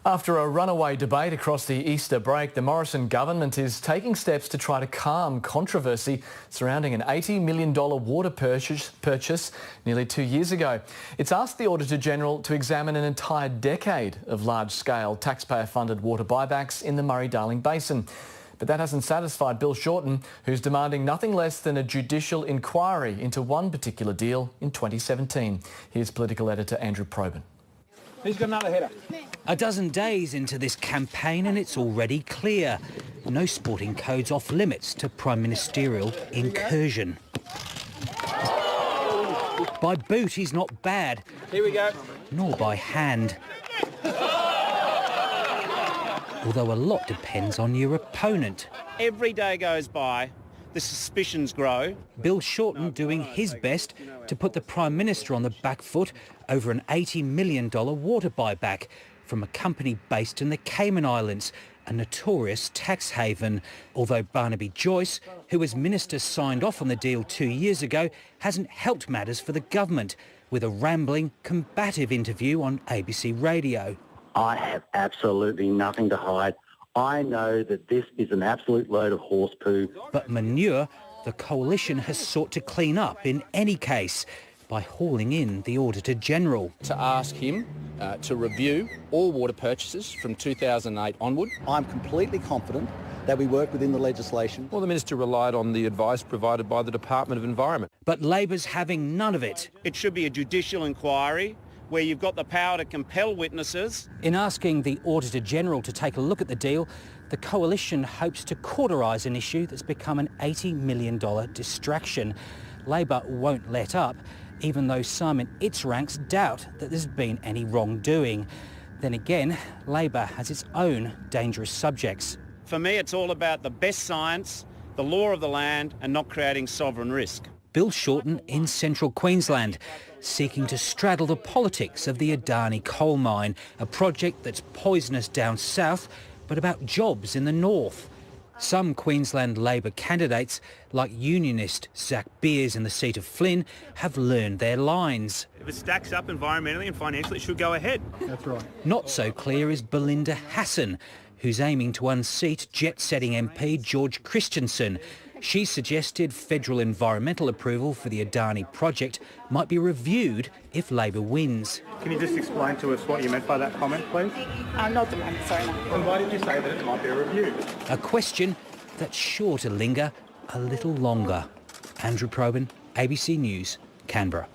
After a runaway debate across the Easter break, the Morrison government is taking steps to try to calm controversy surrounding an $80 million water purchase nearly 2 years ago. It's asked the Auditor-General to examine an entire decade of large-scale taxpayer-funded water buybacks in the Murray-Darling Basin. But that hasn't satisfied Bill Shorten, who's demanding nothing less than a judicial inquiry into one particular deal in 2017. Here's political editor Andrew Probyn. Who's got another header? A dozen days into this campaign and it's already clear. No sporting codes off limits to prime ministerial incursion. By boot, he's not bad. Here we go. Nor by hand. Although a lot depends on your opponent. Every day goes by, the suspicions grow. Bill Shorten doing his best to put the Prime Minister on the back foot over an $80 million water buyback from a company based in the Cayman Islands, a notorious tax haven. Although Barnaby Joyce, who as Minister signed off on the deal 2 years ago, hasn't helped matters for the government with a rambling, combative interview on ABC Radio. I have absolutely nothing to hide. I know that this is an absolute load of horse poo. But manure, the coalition has sought to clean up in any case by hauling in the Auditor-General. To ask him to review all water purchases from 2008 onward. I'm completely confident that we work within the legislation. Well, the Minister relied on the advice provided by the Department of Environment. But Labor's having none of it. It should be a judicial inquiry where you've got the power to compel witnesses. In asking the Auditor-General to take a look at the deal, the coalition hopes to cauterise an issue that's become an $80 million distraction. Labor won't let up, even though some in its ranks doubt that there's been any wrongdoing. Then again, Labor has its own dangerous subjects. For me, it's all about the best science, the law of the land, and not creating sovereign risk. Bill Shorten in central Queensland, seeking to straddle the politics of the Adani coal mine, a project that's poisonous down south, but about jobs in the north. Some Queensland Labor candidates, like unionist Zach Beers in the seat of Flynn, have learned their lines. If it stacks up environmentally and financially, it should go ahead. That's right. Not so clear is Belinda Hassan, who's aiming to unseat jet-setting MP George Christensen. She suggested federal environmental approval for the Adani project might be reviewed if Labor wins. Can you just explain to us what you meant by that comment, please? Not the one, sorry. And why did you say that it might be a review? A question that's sure to linger a little longer. Andrew Probyn, ABC News, Canberra.